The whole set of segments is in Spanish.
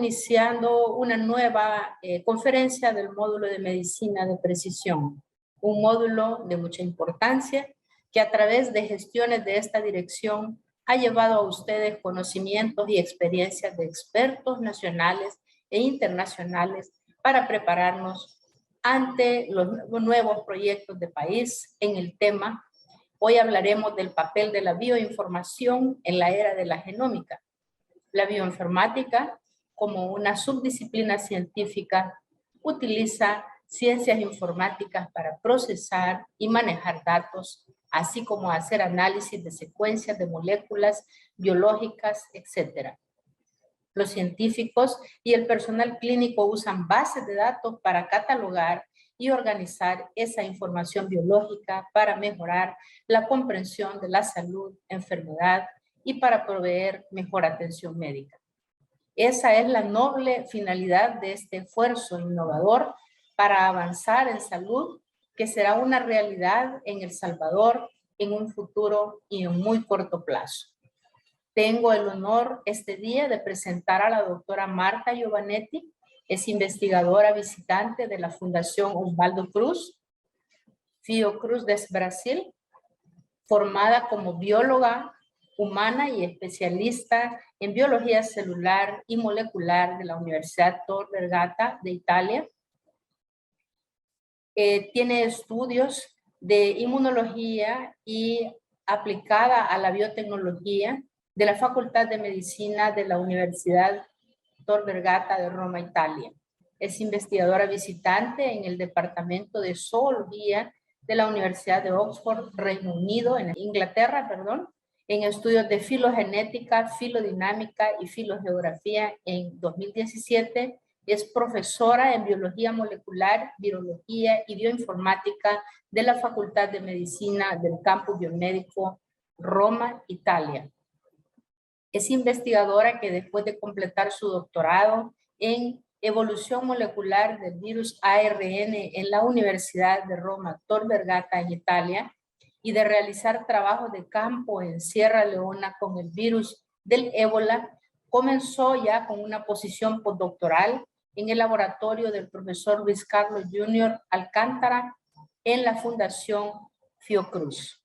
iniciando una nueva conferencia del módulo de medicina de precisión, un módulo de mucha importancia que a través de gestiones de esta dirección ha llevado a ustedes conocimientos y experiencias de expertos nacionales e internacionales para prepararnos ante los nuevos proyectos de país en el tema. Hoy hablaremos del papel de la bioinformación en la era de la genómica. La bioinformática, como una subdisciplina científica, utiliza ciencias informáticas para procesar y manejar datos, así como hacer análisis de secuencias de moléculas biológicas, etc. Los científicos y el personal clínico usan bases de datos para catalogar y organizar esa información biológica para mejorar la comprensión de la salud, enfermedad y para proveer mejor atención médica. Esa es la noble finalidad de este esfuerzo innovador para avanzar en salud, que será una realidad en El Salvador en un futuro y en muy corto plazo. Tengo el honor este día de presentar a la doctora Marta Giovanetti. Es investigadora visitante de la Fundación Osvaldo Cruz, Fiocruz de Brasil, formada como bióloga humana y especialista en biología celular y molecular de la Universidad Tor Vergata de Italia. Tiene estudios de inmunología y aplicada a la biotecnología de la Facultad de Medicina de la Universidad Tor Vergata de Roma, Italia. Es investigadora visitante en el Departamento de Zoología de la Universidad de Oxford, Reino Unido, en Inglaterra, en estudios de filogenética, filodinámica y filogeografía en 2017. Es profesora en biología molecular, virología y bioinformática de la Facultad de Medicina del Campus Biomédico Roma, Italia. Es investigadora que después de completar su doctorado en evolución molecular del virus ARN en la Universidad de Roma Tor Vergata en Italia y de realizar trabajos de campo en Sierra Leona con el virus del ébola, comenzó ya con una posición postdoctoral en el laboratorio del profesor Luis Carlos Jr. Alcántara en la Fundación Fiocruz,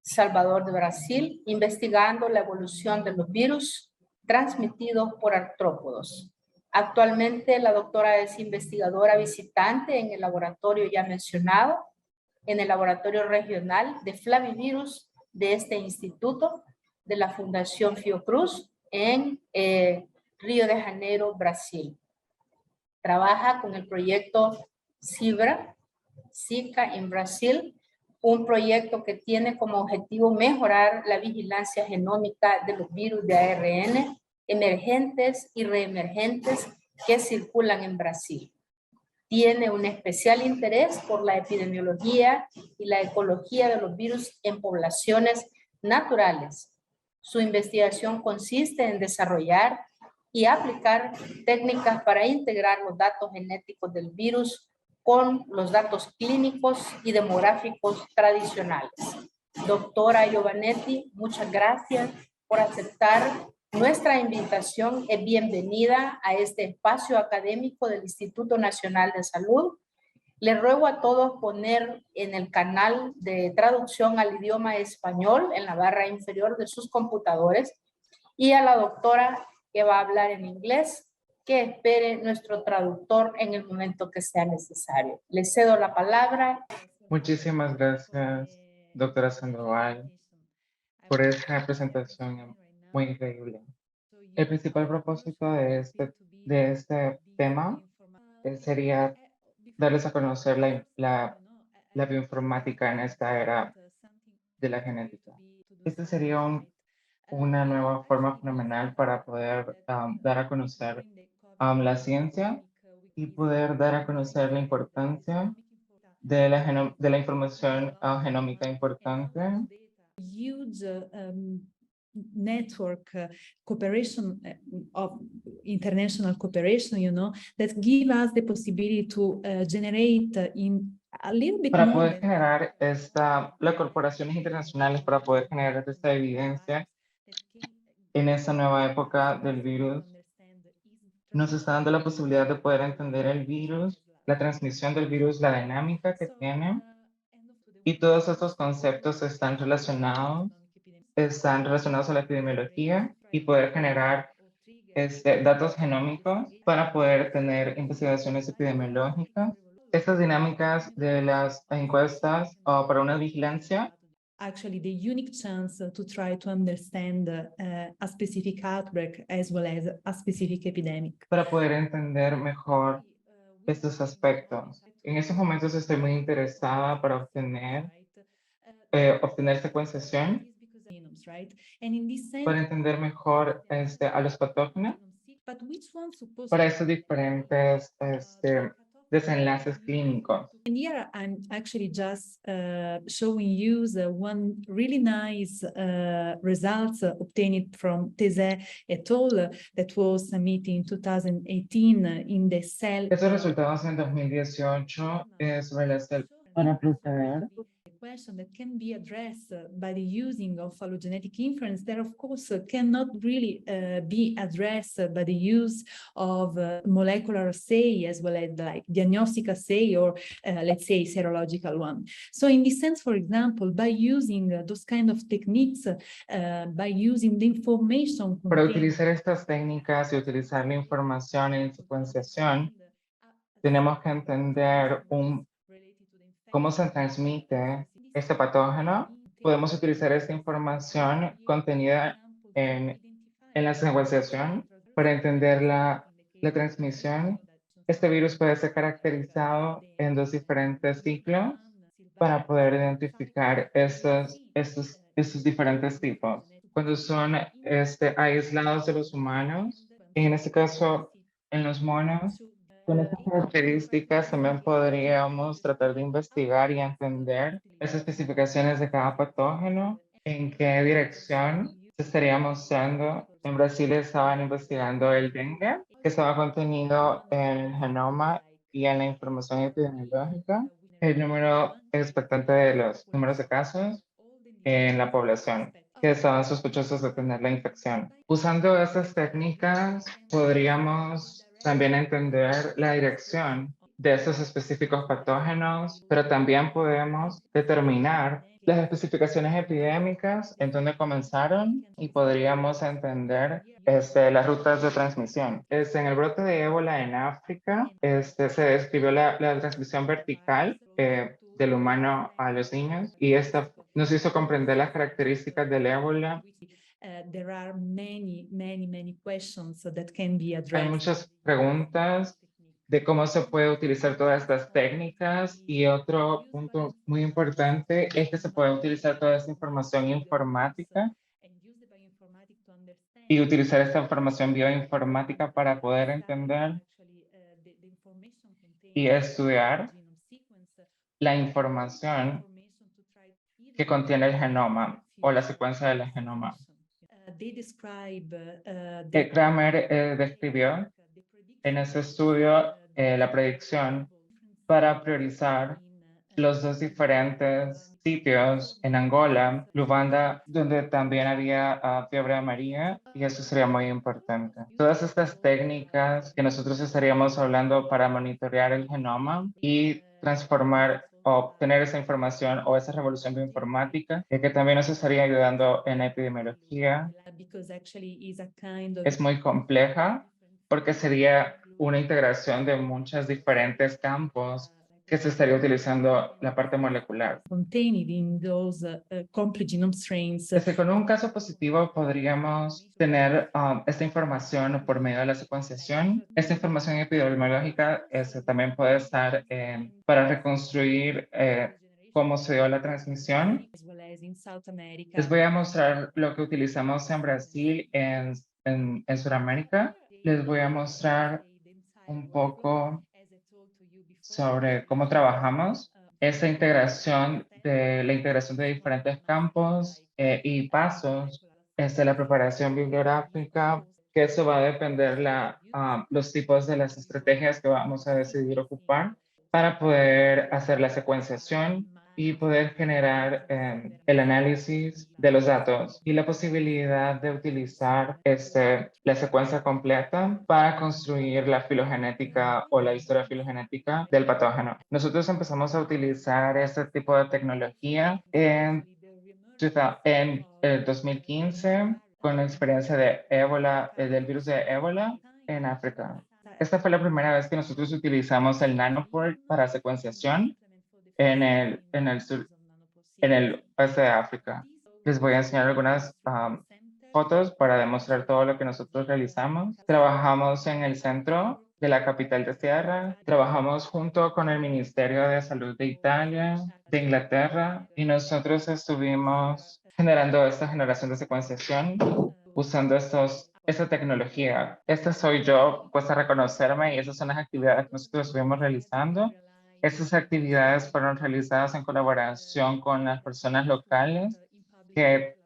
Salvador de Brasil, investigando la evolución de los virus transmitidos por artrópodos. Actualmente la doctora es investigadora visitante en el laboratorio ya mencionado, en el laboratorio regional de flavivirus de este instituto de la Fundación Fiocruz en Río de Janeiro, Brasil. Trabaja con el proyecto Zika en Brasil, un proyecto que tiene como objetivo mejorar la vigilancia genómica de los virus de ARN emergentes y reemergentes que circulan en Brasil. Tiene un especial interés por la epidemiología y la ecología de los virus en poblaciones naturales. Su investigación consiste en desarrollar y aplicar técnicas para integrar los datos genéticos del virus con los datos clínicos y demográficos tradicionales. Doctora Giovanetti, muchas gracias por aceptar nuestra invitación. Es bienvenida a este espacio académico del Instituto Nacional de Salud. Les ruego a todos poner en el canal de traducción al idioma español en la barra inferior de sus computadores y a la doctora que va a hablar en inglés, que espere nuestro traductor en el momento que sea necesario. Le cedo la palabra. Muchísimas gracias, doctora Sandoval, por esta presentación muy increíble. El principal propósito de este tema sería darles a conocer la bioinformática en esta era de la genética. Este sería una nueva forma fenomenal para poder dar a conocer la ciencia y poder dar a conocer la importancia de la información genómica importante. Huge network cooperation of international cooperation, that give us the possibility to generate in a little bit para more. Poder generar las corporaciones internacionales para poder generar esta evidencia en esta nueva época del virus nos está dando la posibilidad de poder entender el virus, la transmisión del virus, la dinámica que tiene, y todos estos conceptos están relacionados a la epidemiología y poder generar datos genómicos para poder tener investigaciones epidemiológicas. Estas dinámicas de las encuestas para una vigilancia actually the unique chance to try to understand a specific outbreak as well as a specific epidemic. para poder entender mejor estos aspectos. En estos momentos estoy muy interesada para obtener secuenciación Right? And in this sense, para entender mejor a los patógenos but which one supposed para estos diferentes desenlaces clínicos. And here I'm actually just showing you the one really nice results obtained from These et al. That was submitted in 2018 in the Cell. Estos resultados en 2018 sobre la para proceder. Question that can be addressed by the using of phylogenetic inference that of course cannot really be addressed by the use of molecular assay as well as like diagnostic assay or let's say serological one. So in this sense, for example, by using those kind of techniques, by using the information Para utilizar estas técnicas y utilizar la información en secuenciación, tenemos que entender cómo se transmite este patógeno. Podemos utilizar esta información contenida en la secuenciación para entender la transmisión. Este virus puede ser caracterizado en dos diferentes ciclos para poder identificar estos diferentes tipos. Cuando son aislados de los humanos, y en este caso en los monos, con estas características también podríamos tratar de investigar y entender las especificaciones de cada patógeno, en qué dirección se estaría mostrando. En Brasil estaban investigando el dengue, que estaba contenido en el genoma y en la información epidemiológica, el número expectante de los números de casos en la población que estaban sospechosos de tener la infección. Usando estas técnicas podríamos también entender la dirección de estos específicos patógenos, pero también podemos determinar las especificaciones epidémicas, en dónde comenzaron y podríamos entender las rutas de transmisión. En el brote de ébola en África, se describió la transmisión vertical del humano a los niños y esta nos hizo comprender las características del ébola. There are many questions that can be addressed. Hay muchas preguntas de cómo se puede utilizar todas estas técnicas y otro punto muy importante es que se puede utilizar toda esta información informática y utilizar esta información bioinformática para poder entender y estudiar la información que contiene el genoma o la secuencia del genoma. Kramer describió en ese estudio la predicción para priorizar los dos diferentes sitios en Angola, Luanda, donde también había fiebre amarilla, y eso sería muy importante. Todas estas técnicas que nosotros estaríamos hablando para monitorear el genoma y transformar o obtener esa información o esa revolución bioinformática, que también nos estaría ayudando en la epidemiología, es muy compleja porque sería una integración de muchos diferentes campos que se estaría utilizando la parte molecular. Con un caso positivo podríamos tener esta información por medio de la secuenciación. Esta información epidemiológica también puede estar para reconstruir cómo se dio la transmisión. Les voy a mostrar lo que utilizamos en Brasil, en Sudamérica. Les voy a mostrar un poco sobre cómo trabajamos esa integración de diferentes campos y pasos la preparación bibliográfica, que eso va a depender los tipos de las estrategias que vamos a decidir ocupar para poder hacer la secuenciación y poder generar el análisis de los datos y la posibilidad de utilizar la secuencia completa para construir la filogenética o la historia filogenética del patógeno. Nosotros empezamos a utilizar este tipo de tecnología en el 2015 con la experiencia de ébola, del virus de ébola en África. Esta fue la primera vez que nosotros utilizamos el nanopore para secuenciación en el oeste de África. Les voy a enseñar algunas fotos para demostrar todo lo que nosotros realizamos. Trabajamos en el centro de la capital de tierra, trabajamos junto con el Ministerio de Salud de Italia, de Inglaterra, y nosotros estuvimos generando esta generación de secuenciación usando esta tecnología. Esta soy yo, puesta a reconocerme, y esas son las actividades que nosotros estuvimos realizando. Estas actividades fueron realizadas en colaboración con las personas locales que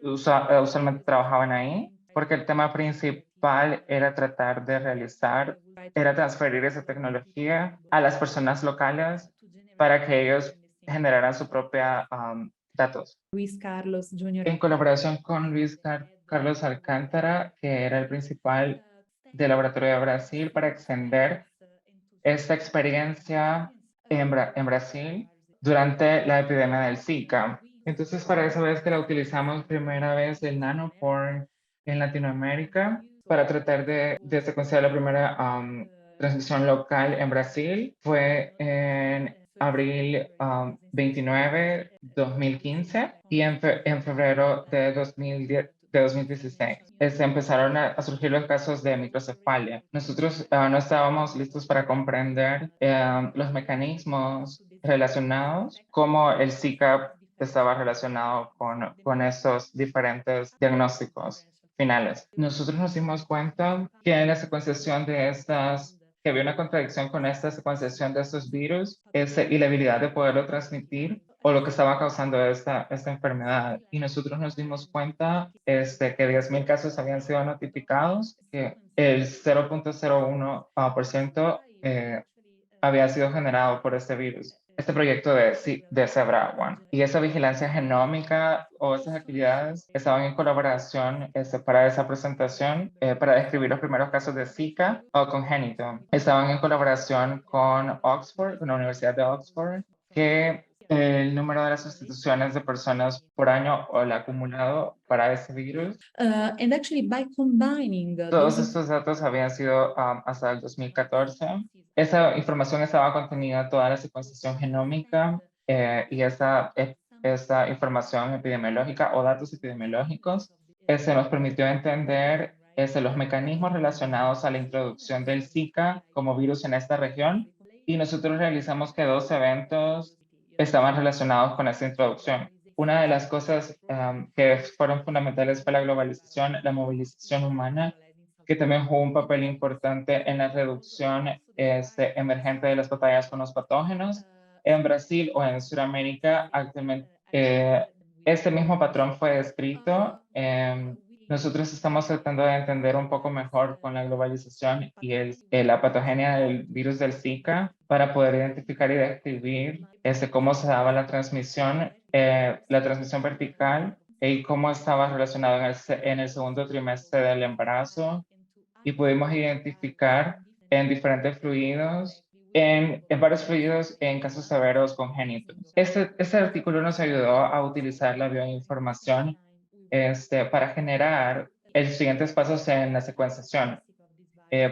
usualmente trabajaban ahí, porque el tema principal era tratar de era transferir esa tecnología a las personas locales para que ellos generaran su propia datos. Luis Carlos Jr. En colaboración con Carlos Alcántara, que era el principal del laboratorio de Brasil, para extender esta experiencia en Brasil durante la epidemia del Zika. Entonces, para esa vez que la utilizamos primera vez el nanopore en Latinoamérica para tratar de secuenciar la primera transmisión local en Brasil, fue en abril 29, 2015, y en febrero de 2016. Empezaron a surgir los casos de microcefalia. Nosotros no estábamos listos para comprender los mecanismos relacionados, cómo el Zika estaba relacionado con esos diferentes diagnósticos finales. Nosotros nos dimos cuenta que en la secuenciación que había una contradicción con esta secuenciación de estos virus y la habilidad de poderlo transmitir o lo que estaba causando esta enfermedad. Y nosotros nos dimos cuenta que 10,000 casos habían sido notificados, que el 0.01% había sido generado por este virus. Este proyecto de Zebra One. Y esa vigilancia genómica o esas actividades estaban en colaboración para esa presentación, para describir los primeros casos de Zika o congénito. Estaban en colaboración con Oxford, con la Universidad de Oxford, que el número de las sustituciones de personas por año o el acumulado para ese virus. And actually by combining Todos estos datos habían sido hasta el 2014. Esa información estaba contenida en toda la secuenciación genómica y esta información epidemiológica o datos epidemiológicos se nos permitió entender los mecanismos relacionados a la introducción del Zika como virus en esta región, y nosotros realizamos que 2 eventos estaban relacionados con esta introducción. Una de las cosas que fueron fundamentales fue la globalización, la movilización humana, que también jugó un papel importante en la reducción emergente de las batallas con los patógenos. En Brasil o en Sudamérica, actualmente, este mismo patrón fue descrito. Nosotros estamos tratando de entender un poco mejor con la globalización y la patogenia del virus del Zika para poder identificar y describir cómo se daba la transmisión vertical y cómo estaba relacionado en el segundo trimestre del embarazo, y pudimos identificar en diferentes fluidos, en varios fluidos en casos severos congénitos. Este artículo nos ayudó a utilizar la bioinformación para generar los siguientes pasos en la secuenciación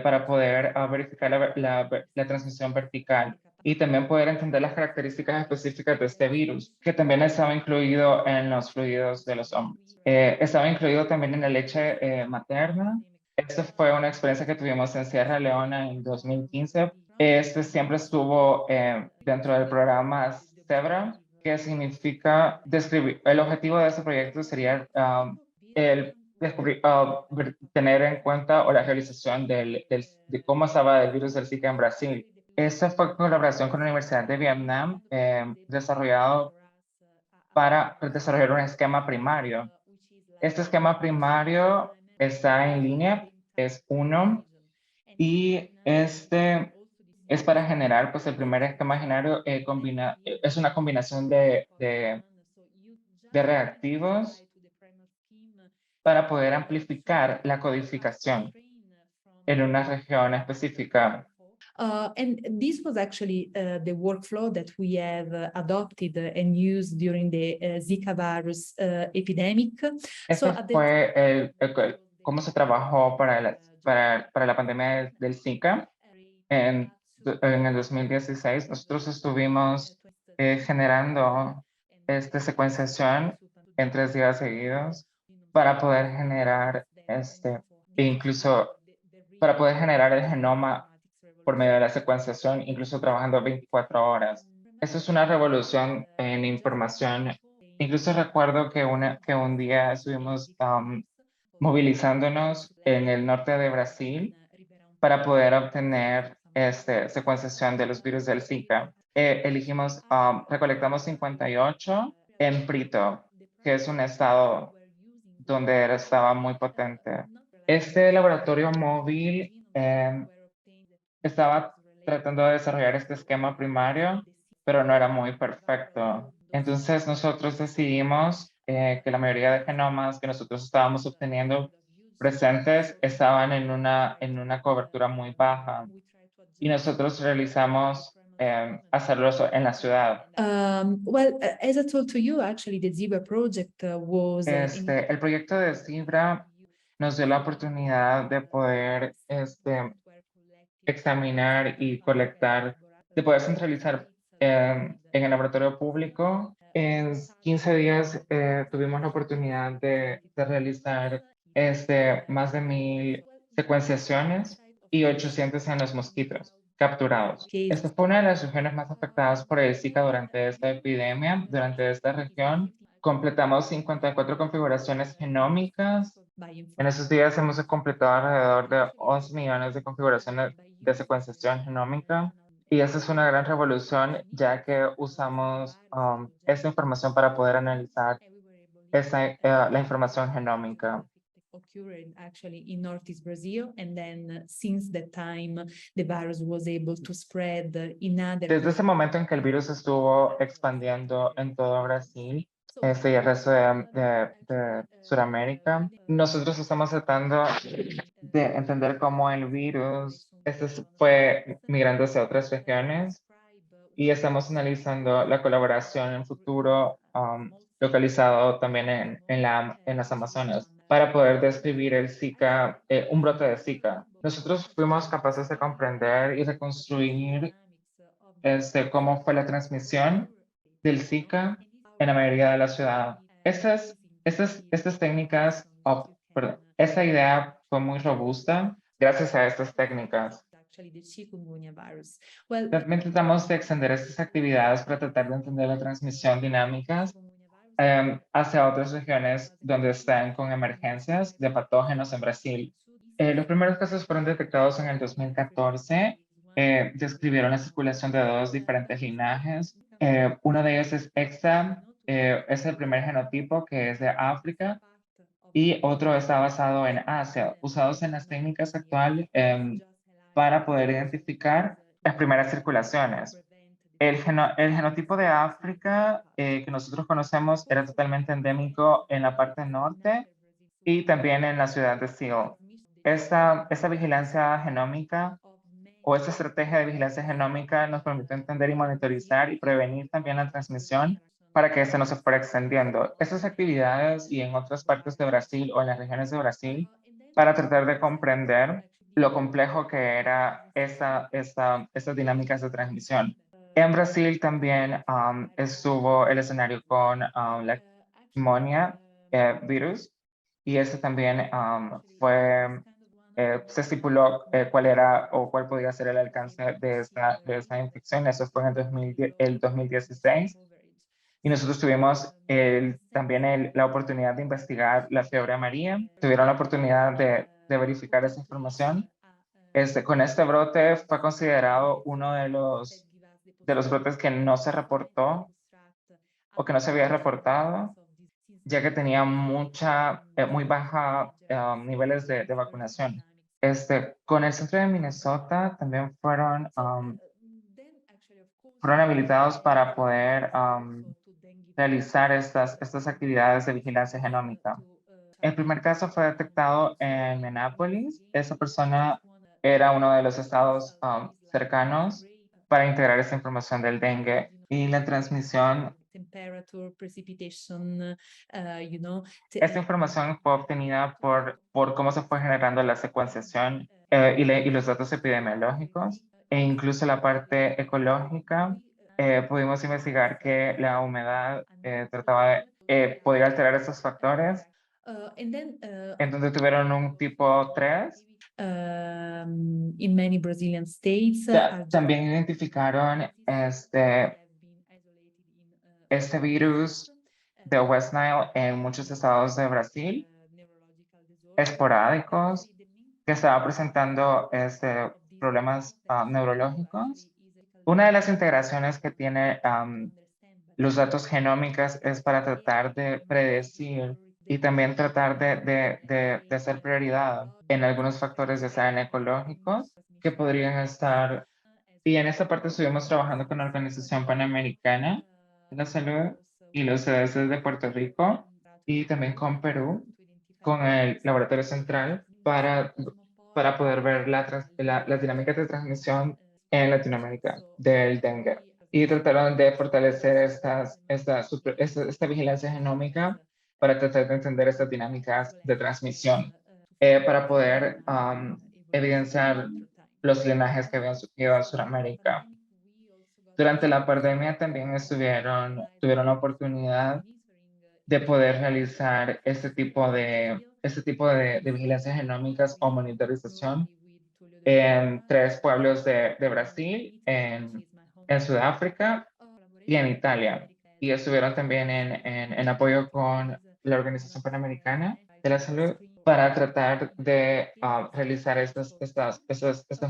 para poder verificar la transmisión vertical y también poder entender las características específicas de este virus, que también estaba incluido en los fluidos de los hombres. Estaba incluido también en la leche materna. Esta fue una experiencia que tuvimos en Sierra Leona en 2015. Siempre estuvo dentro del programa Zebra, que significa describir. El objetivo de este proyecto sería tener en cuenta o la realización de cómo estaba el virus del Zika en Brasil. Esta fue en colaboración con la Universidad de Vietnam, desarrollado para desarrollar un esquema primario. Este esquema primario está en línea, es 1, y es para generar, pues el primer esquema genario es una combinación de reactivos para poder amplificar la codificación en una región específica. And this was actually the workflow that we have adopted and used during the Zika virus epidemic. Este fue cómo se trabajó para la pandemia del Zika. En el 2016, nosotros estuvimos generando esta secuenciación en 3 días seguidos para poder generar e incluso para poder generar el genoma por medio de la secuenciación, incluso trabajando 24 horas. Eso es una revolución en información. Incluso recuerdo que un día estuvimos movilizándonos en el norte de Brasil para poder obtener secuenciación de los virus del Zika. Recolectamos 58 en Brito, que es un estado donde estaba muy potente. Este laboratorio móvil estaba tratando de desarrollar este esquema primario, pero no era muy perfecto. Entonces nosotros decidimos que la mayoría de genomas que nosotros estábamos obteniendo presentes estaban en una cobertura muy baja y nosotros realizamos hacerlo en la ciudad. As I told to you, actually, the Zebra project was El proyecto de Zebra nos dio la oportunidad de poder examinar y colectar, de poder centralizar en el laboratorio público. En 15 días tuvimos la oportunidad de realizar más de 1000 secuenciaciones y 800 en los mosquitos capturados. Esta fue una de las regiones más afectadas por el Zika durante esta epidemia. Durante esta región completamos 54 configuraciones genómicas. En esos días hemos completado alrededor de 11 millones de configuraciones de secuenciación genómica. Y esa es una gran revolución, ya que usamos esta información para poder analizar la información genómica. Occurred actually in Northeast Brazil, and then since that time, the virus was able to spread in other. Desde ese momento en que el virus estuvo expandiendo en todo Brasil, y el resto de Sudamérica, nosotros estamos tratando de entender cómo el virus fue migrando hacia otras regiones y estamos analizando la colaboración en futuro localizado también en las Amazonas para poder describir el Zika, un brote de Zika. Nosotros fuimos capaces de comprender y reconstruir cómo fue la transmisión del Zika en la mayoría de la ciudad. Estas técnicas, esta idea fue muy robusta gracias a estas técnicas. También tratamos de extender estas actividades para tratar de entender la transmisión dinámicas hacia otras regiones donde están con emergencias de patógenos en Brasil. Los primeros casos fueron detectados en el 2014. Describieron la circulación de 2 diferentes linajes. Uno de ellos es EXA, es el primer genotipo que es de África, y otro está basado en Asia, usados en las técnicas actuales para poder identificar las primeras circulaciones. El genotipo de África que nosotros conocemos era totalmente endémico en la parte norte y también en la ciudad de Seal. Esta vigilancia genómica o esta estrategia de vigilancia genómica nos permitió entender y monitorizar y prevenir también la transmisión para que esta no se fuera extendiendo. Estas actividades y en otras partes de Brasil o en las regiones de Brasil para tratar de comprender lo complejo que era estas dinámicas de transmisión. En Brasil también estuvo el escenario con la pneumonia virus y ese también se estipuló cuál era o cuál podía ser el alcance de esta infección. Eso fue en el 2016. Y nosotros tuvimos también la oportunidad de investigar la fiebre amarilla. Tuvieron la oportunidad de verificar esa información. Con este brote fue considerado uno de los brotes que no se reportó o que no se había reportado, ya que tenía muy baja niveles de vacunación. Con el centro de Minnesota también fueron habilitados para poder realizar estas actividades de vigilancia genómica. El primer caso fue detectado en Minneapolis. Esa persona era uno de los estados cercanos para integrar esta información del dengue y la transmisión. Temperature, precipitation, Esta información fue obtenida por cómo se fue generando la secuenciación y los datos epidemiológicos e incluso la parte ecológica. Pudimos investigar que la humedad podía alterar estos factores. Entonces tuvieron un tipo 3. In many Brazilian states, También identificaron este virus de West Nile en muchos estados de Brasil, esporádicos, que estaba presentando problemas neurológicos. Una de las integraciones que tiene los datos genómicas es para tratar de predecir y también tratar de hacer prioridad en algunos factores de sean ecológicos que podrían estar. Y en esta parte estuvimos trabajando con la Organización Panamericana de la Salud y los CDC de Puerto Rico y también con Perú, con el Laboratorio Central para poder ver las dinámicas de transmisión en Latinoamérica del dengue. Y trataron de fortalecer esta vigilancia genómica para tratar de entender estas dinámicas de transmisión, para poder evidenciar los linajes que habían surgido en Sudamérica. Durante la pandemia también tuvieron la oportunidad de poder realizar este tipo de vigilancias genómicas o monitorización en 3 pueblos de Brasil, en Sudáfrica y en Italia. Y estuvieron también en apoyo con la Organización Panamericana de la Salud para tratar de realizar estas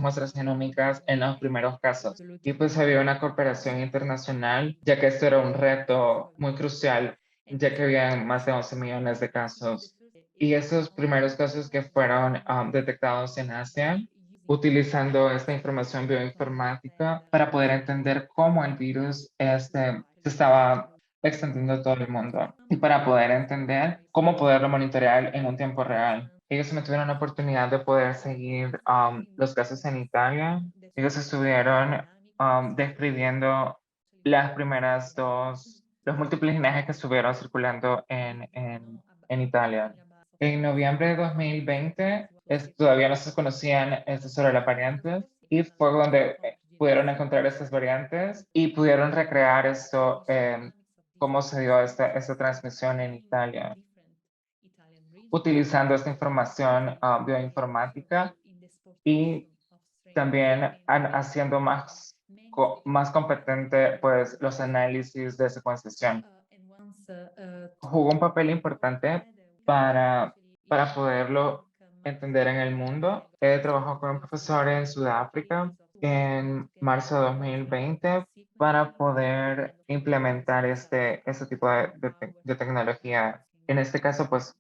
muestras genómicas en los primeros casos. Y pues había una cooperación internacional, ya que esto era un reto muy crucial, ya que había más de 11 millones de casos. Y esos primeros casos que fueron detectados en Asia, utilizando esta información bioinformática para poder entender cómo el virus se estaba extendiendo a todo el mundo y para poder entender cómo poderlo monitorear en un tiempo real. Ellos me tuvieron la oportunidad de poder seguir los casos en Italia. Ellos estuvieron describiendo los múltiples linajes que estuvieron circulando en Italia. En noviembre de 2020, todavía no se conocían sobre las variantes y fue donde pudieron encontrar estas variantes y pudieron recrear esto, cómo se dio esta transmisión en Italia, utilizando esta información bioinformática y también haciendo más competente pues, los análisis de secuenciación. Jugó un papel importante para poderlo entender en el mundo. He trabajado con un profesor en Sudáfrica en marzo de 2020 para poder implementar este tipo de tecnología. En este caso, pues,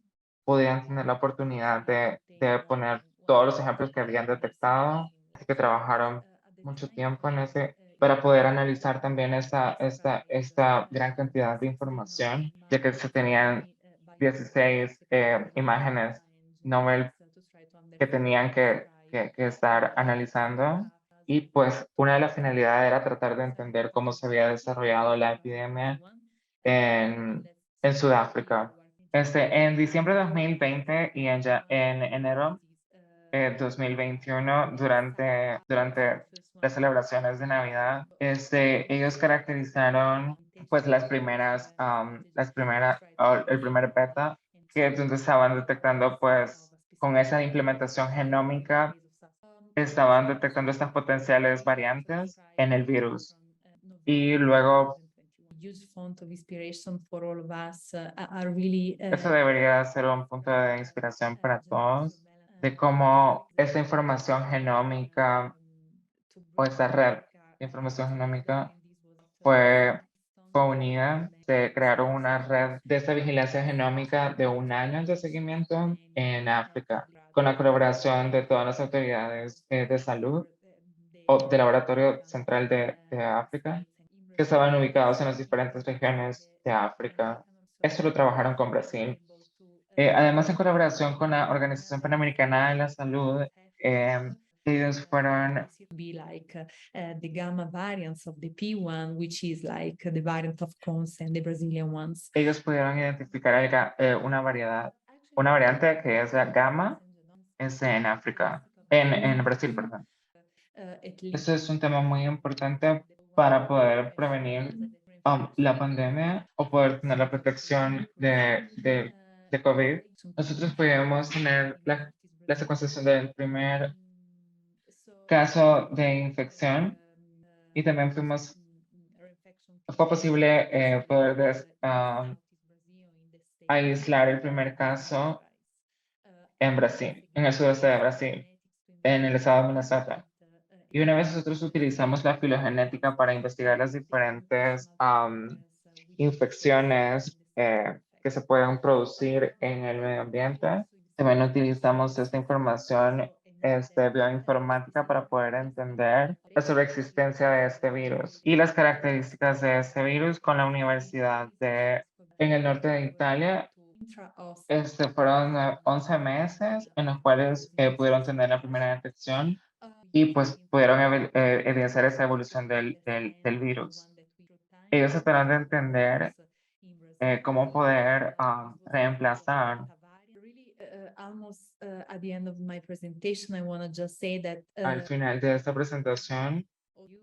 podían tener la oportunidad de poner todos los ejemplos que habían detectado, así que trabajaron mucho tiempo para poder analizar también esta gran cantidad de información, ya que se tenían 16 imágenes Nobel que tenían que estar analizando. Y pues una de las finalidades era tratar de entender cómo se había desarrollado la epidemia en Sudáfrica. En diciembre de 2020 y en enero 2021, durante las celebraciones de Navidad, ellos caracterizaron pues el primer beta, que es donde estaban detectando pues con esa implementación genómica, estaban detectando estas potenciales variantes en el virus. Y luego eso debería ser un punto de inspiración para todos, de cómo esta información genómica o esta red de información genómica fue unida. Se crearon una red de esta vigilancia genómica de 1 año de seguimiento en África. con la colaboración de todas las autoridades de salud o del Laboratorio Central de África, que estaban ubicados en las diferentes regiones de África. Esto lo trabajaron con Brasil. Además, en colaboración con la Organización Panamericana de la Salud, ellos fueron be like the gamma variants of the P1, which is like the variant of concern, the Brazilian ones. ellos pudieron identificar una variante que es la gamma en África, en Brasil, perdón. Este es un tema muy importante para poder prevenir la pandemia o poder tener la protección de COVID. Nosotros podemos tener la secuenciación del primer caso de infección y también fue posible poder aislar el primer caso en Brasil, en el sudeste de Brasil, en el estado de Minnesota. Y una vez nosotros utilizamos la filogenética para investigar las diferentes infecciones que se pueden producir en el medio ambiente, también utilizamos esta información bioinformática para poder entender la sobreexistencia de este virus y las características de este virus con la Universidad en el norte de Italia. Fueron 11 meses en los cuales pudieron tener la primera detección y pues pudieron evidenciar esa evolución del virus. Ellos trataron de entender cómo poder reemplazar. Almost at the end of my presentation, I want to just say that Al final de esta presentación,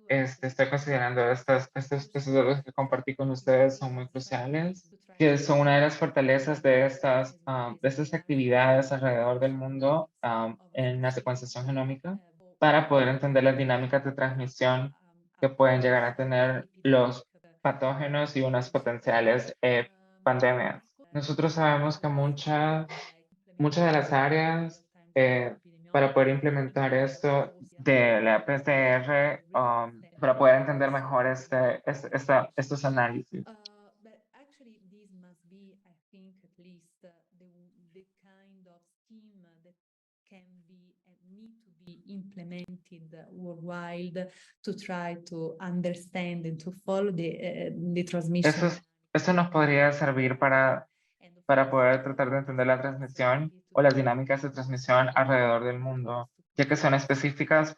estoy considerando estos datos que compartí con ustedes son muy cruciales, que son una de las fortalezas de estas actividades alrededor del mundo en la secuenciación genómica para poder entender las dinámicas de transmisión que pueden llegar a tener los patógenos y unas potenciales pandemias. Nosotros sabemos que muchas de las áreas para poder implementar esto de la PCR, para poder entender mejor estos análisis. but actually, this must be, I think, at least the kind of scheme that can be and need to be implemented worldwide to try to understand and to follow the transmission. Esto nos podría servir para poder tratar de entender la transmisión o las dinámicas de transmisión alrededor del mundo, ya que son específicas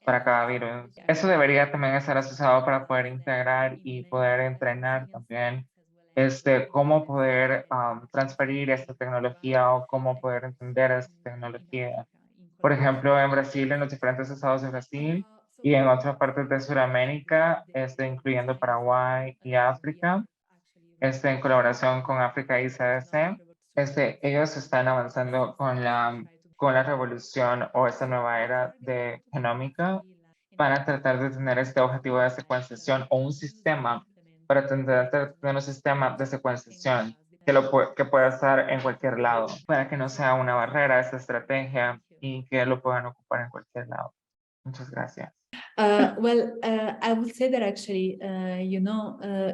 para cada virus. Eso debería también estar asociado para poder integrar y poder entrenar también cómo poder transferir esta tecnología o cómo poder entender esta tecnología. Por ejemplo, en Brasil, en los diferentes estados de Brasil y en otras partes de Sudamérica, incluyendo Paraguay y África, en colaboración con África y CDC, ellos están avanzando con la revolución o esta nueva era de genómica para tratar de tener este objetivo de secuenciación o un sistema para tener un sistema de secuenciación que pueda estar en cualquier lado, para que no sea una barrera esta estrategia y que lo puedan ocupar en cualquier lado. Muchas gracias. I would say that actually,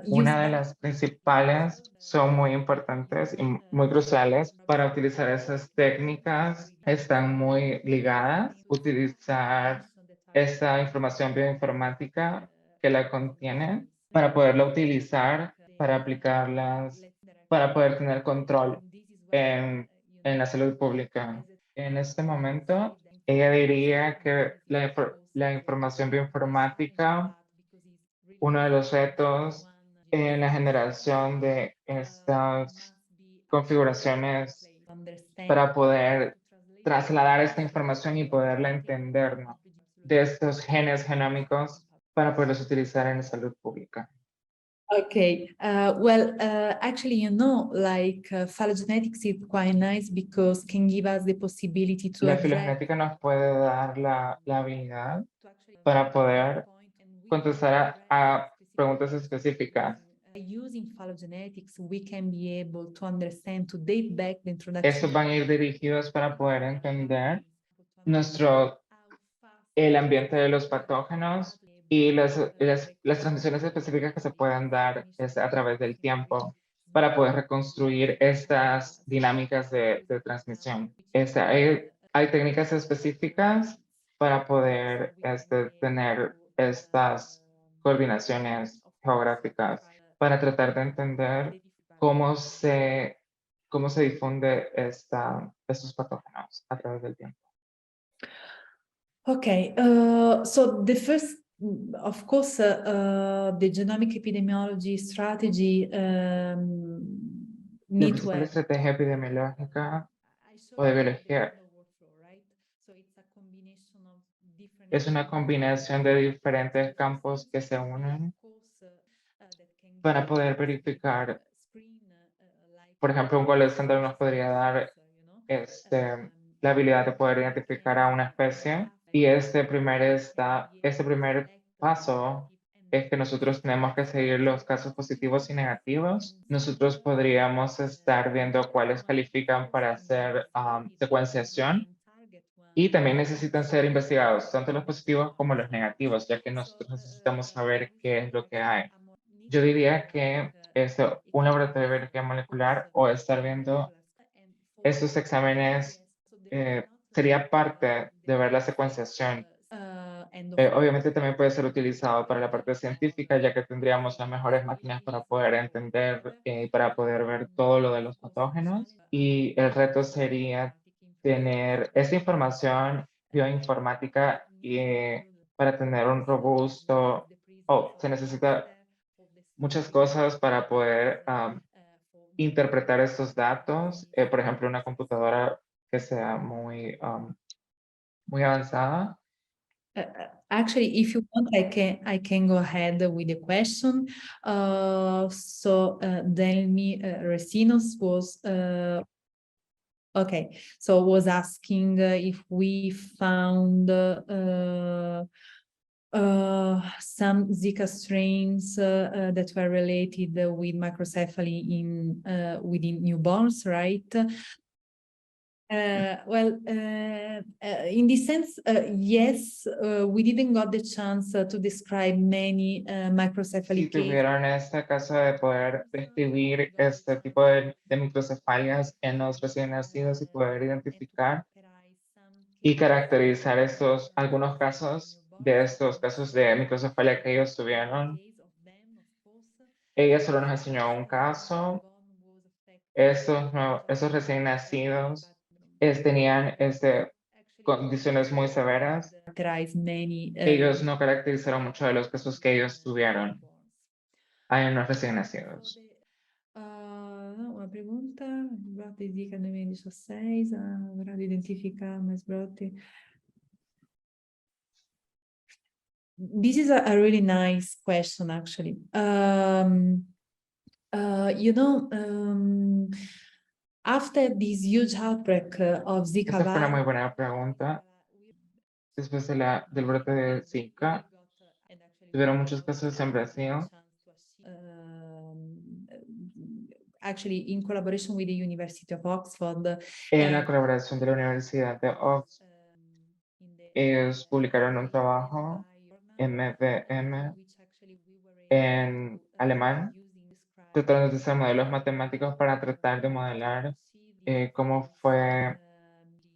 una de las principales son muy importantes y muy cruciales para utilizar esas técnicas. Están muy ligadas. Utilizar esa información bioinformática que la contiene para poderla utilizar, para aplicarlas, para poder tener control en la salud pública. En este momento, ella diría que la información bioinformática, uno de los retos en la generación de estas configuraciones para poder trasladar esta información y poderla entender, ¿no? De estos genes genómicos para poderlos utilizar en la salud pública. Okay, actually, phylogenetics is quite nice because can give us the possibility to La filogenética nos puede dar la habilidad para poder contestar a preguntas específicas. Using phylogenetics, we can be able to understand, to date back the introduction. Estos van a ir dirigidos para poder entender el ambiente de los patógenos y las transmisiones específicas que se pueden dar a través del tiempo para poder reconstruir estas dinámicas de transmisión. hay técnicas específicas para poder tener estas coordinaciones geográficas para tratar de entender cómo se difunde estos patógenos a través del tiempo. Okay, so the first, of course, the genomic epidemiology strategy La need to principal have. estrategia epidemiológica o de biología es una combinación de diferentes campos que se unen para poder verificar. Por ejemplo, un gol estándar nos podría dar la habilidad de poder identificar a una especie, y este primer paso es que nosotros tenemos que seguir los casos positivos y negativos. Nosotros podríamos estar viendo cuáles califican para hacer secuenciación, y también necesitan ser investigados, tanto los positivos como los negativos, ya que nosotros necesitamos saber qué es lo que hay. Yo diría que un laboratorio de biología molecular o estar viendo estos exámenes sería parte de ver la secuenciación. Obviamente también puede ser utilizado para la parte científica, ya que tendríamos las mejores máquinas para poder entender y para poder ver todo lo de los patógenos. Y el reto sería tener esta información bioinformática para tener un robusto, se necesita muchas cosas para poder interpretar estos datos. Por ejemplo, una computadora que sea muy avanzada. Actually, if you want, I can go ahead with the question. Delmi Resinos was okay. So was asking if we found some Zika strains that were related with microcephaly within newborns, right? In this sense, yes, we didn't got the chance to describe many microcephaly Si cases. tuvieron este caso de poder describir este tipo de microcefalias en los recién nacidos y poder identificar y caracterizar algunos casos de estos casos de microcefalia que ellos tuvieron. Ella solo nos enseñó un caso. Estos recién nacidos tenían condiciones muy severas. Ellos no caracterizaron mucho de los casos que ellos tuvieron en los recién nacidos. Uma pergunta, brote Zika 2016, grado identificar mais brote. This is a really nice question, actually. After this huge outbreak of Zika Esa fue una muy virus, buena pregunta. Después del brote de Zika, tuvieron muchos casos en Brasil. Actually, in collaboration with the University of Oxford. En la colaboración de la Universidad de Oxford, ellos publicaron un trabajo, MVM, en alemán, tratando de usar modelos matemáticos para tratar de modelar cómo fue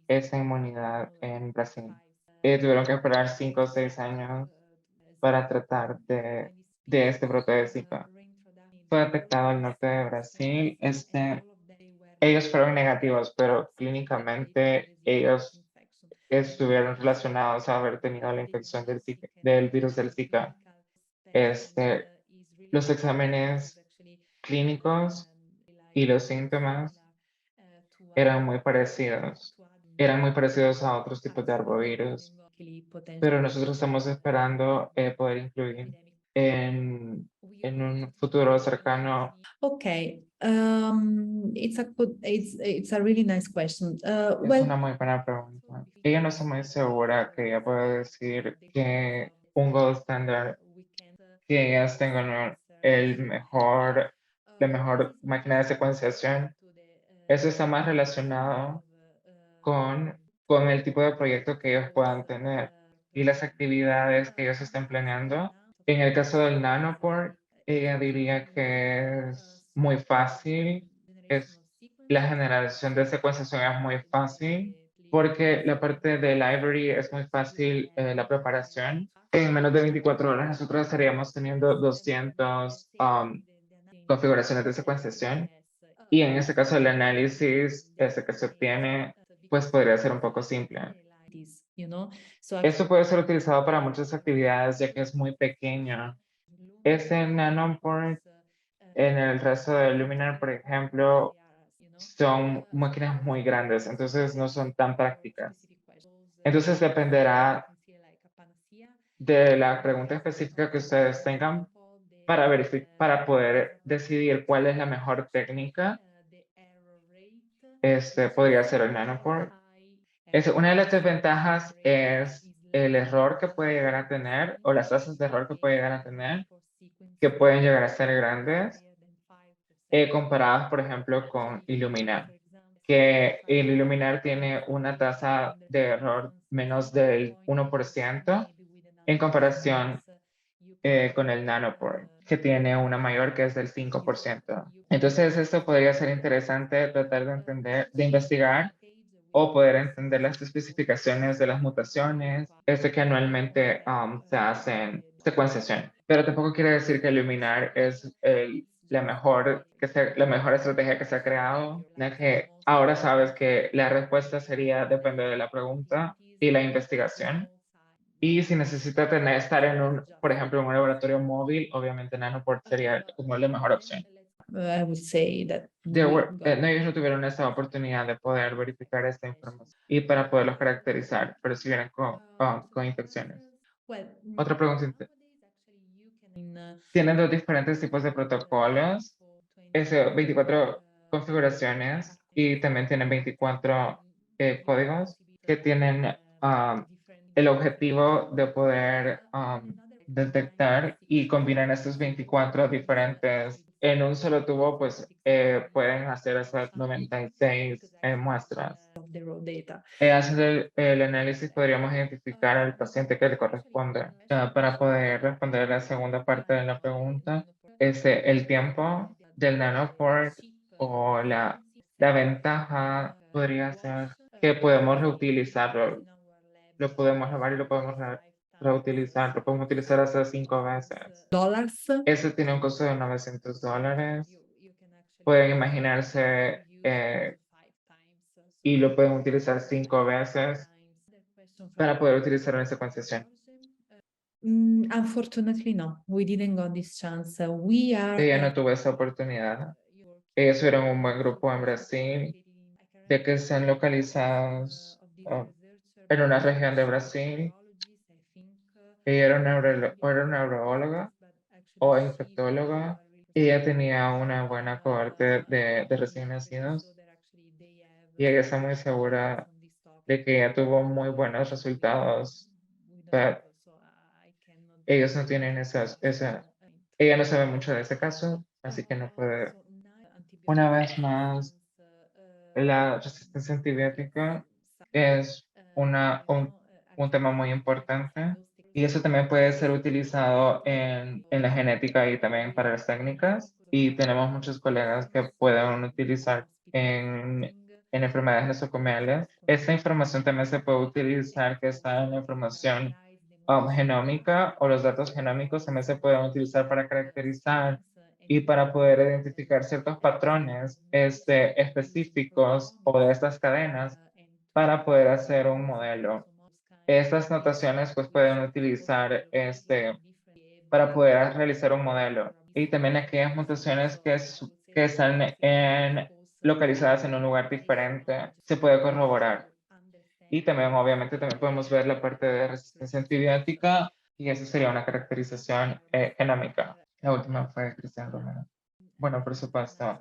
esa inmunidad en Brasil. Tuvieron que esperar 5 o 6 años para tratar de este brote de Zika. Fue detectado al norte de Brasil. Ellos fueron negativos, pero clínicamente ellos estuvieron relacionados a haber tenido la infección del virus del Zika. Los exámenes clínicos y los síntomas eran muy parecidos. Eran muy parecidos a otros tipos de arbovirus, pero nosotros estamos esperando poder incluir en un futuro cercano. Okay, it's a really nice question. Es una muy buena pregunta. Ella no está muy segura que ella pueda decir que un gold standard, que ellas tengan la mejor máquina de secuenciación. Eso está más relacionado con el tipo de proyecto que ellos puedan tener y las actividades que ellos estén planeando. En el caso del nanopore, ella diría que es muy fácil, la generación de secuenciación es muy fácil, porque la parte de library es muy fácil la preparación. En menos de 24 horas nosotros estaríamos teniendo 200 configuraciones de secuenciación y en este caso el análisis que se obtiene pues podría ser un poco simple. Esto puede ser utilizado para muchas actividades ya que es muy pequeño. Este nanoport en el resto de Luminar, por ejemplo, son máquinas muy grandes, entonces no son tan prácticas. Entonces dependerá de la pregunta específica que ustedes tengan para poder decidir cuál es la mejor técnica. Podría ser el nanoport. Una de las desventajas es el error que puede llegar a tener o las tasas de error que puede llegar a tener, que pueden llegar a ser grandes, comparadas, por ejemplo, con Illuminar, que el Illuminar tiene una tasa de error menos del 1% en comparación con el nanoport, que tiene una mayor que es del 5%. Entonces, esto podría ser interesante tratar de entender, de investigar o poder entender las especificaciones de las mutaciones, que anualmente se hacen secuenciación. Pero tampoco quiere decir que Illuminar es la mejor estrategia que se ha creado, ya que ahora sabes que la respuesta sería depender de la pregunta y la investigación. Y si necesita estar por ejemplo, en un laboratorio móvil, obviamente Nanoport sería como la mejor opción. I would say that No, ellos no tuvieron esa oportunidad de poder verificar esta información y para poderlos caracterizar, pero si vienen con infecciones. Otra pregunta. Tienen dos diferentes tipos de protocolos, 24 configuraciones y también tienen 24 códigos que tienen el objetivo de poder detectar y combinar estos 24 diferentes en un solo tubo, pues pueden hacer esas 96 muestras. Haciendo el análisis podríamos identificar al paciente que le corresponde. Para poder responder a la segunda parte de la pregunta, el tiempo del nanoport o la ventaja podría ser que podemos reutilizarlo. Lo podemos lavar y lo podemos reutilizar. Lo podemos utilizar hasta 5 veces. dollars. Ese tiene un costo de $900. Pueden imaginarse y lo pueden utilizar 5 veces para poder utilizar una secuenciación. Unfortunately, no, we didn't got this chance. We are. Ella no tuvo esa oportunidad. Ellos fueron un buen grupo en Brasil, de que están localizados en una región de Brasil. Ella era una neuróloga o infectóloga. Ella tenía una buena cohorte de recién nacidos y ella está muy segura de que ella tuvo muy buenos resultados. Pero ellos no tienen ella no sabe mucho de ese caso, así que no puede. Una vez más, la resistencia antibiótica es un tema muy importante y eso también puede ser utilizado en la genética y también para las técnicas. Y tenemos muchos colegas que pueden utilizar en enfermedades nosocomiales. Esta información también se puede utilizar que está en la información genómica o los datos genómicos también se pueden utilizar para caracterizar y para poder identificar ciertos patrones específicos o de estas cadenas para poder hacer un modelo. Estas notaciones pues pueden utilizar para poder realizar un modelo y también aquellas mutaciones que están localizadas en un lugar diferente se puede corroborar. Y también, obviamente, también podemos ver la parte de resistencia antibiótica y eso sería una caracterización genómica. La última fue Cristian Romero. Bueno, por supuesto.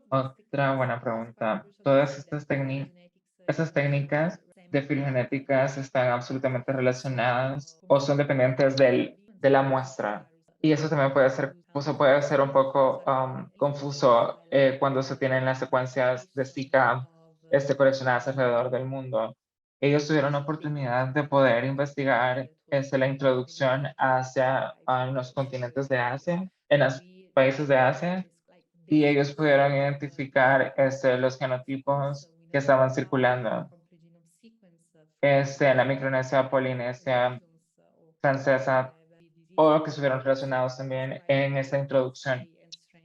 Otra buena pregunta. Todas estas técnicas de filogenéticas están absolutamente relacionadas o son dependientes de la muestra. Y eso también puede ser un poco confuso cuando se tienen las secuencias de Zika coleccionadas alrededor del mundo. Ellos tuvieron la oportunidad de poder investigar la introducción hacia los continentes de Asia, en los países de Asia, y ellos pudieron identificar los genotipos que estaban circulando. la Micronesia, Polinesia Francesa, o que estuvieron relacionados también en esta introducción.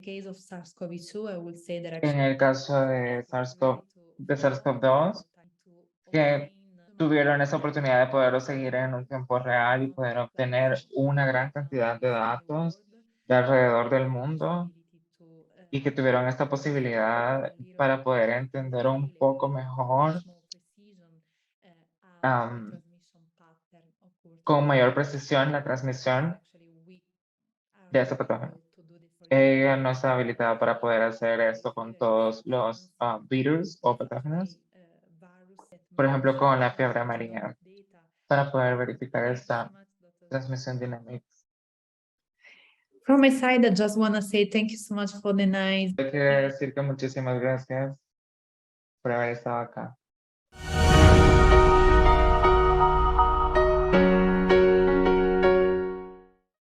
Case of SARS-CoV-2, I would say that En actually el caso de SARS-CoV-2, que tuvieron esa oportunidad de poderlo seguir en un tiempo real y poder obtener una gran cantidad de datos de alrededor del mundo y que tuvieron esta posibilidad para poder entender un poco mejor, con mayor precisión la transmisión de este patógeno. Ella no está habilitada para poder hacer esto con todos los virus o patógenos, por ejemplo, con la fiebre amarilla, para poder verificar esta transmisión dinámica. from my side, I just want to say thank you so much for the nice Quiero decir que muchísimas gracias por haber estado acá.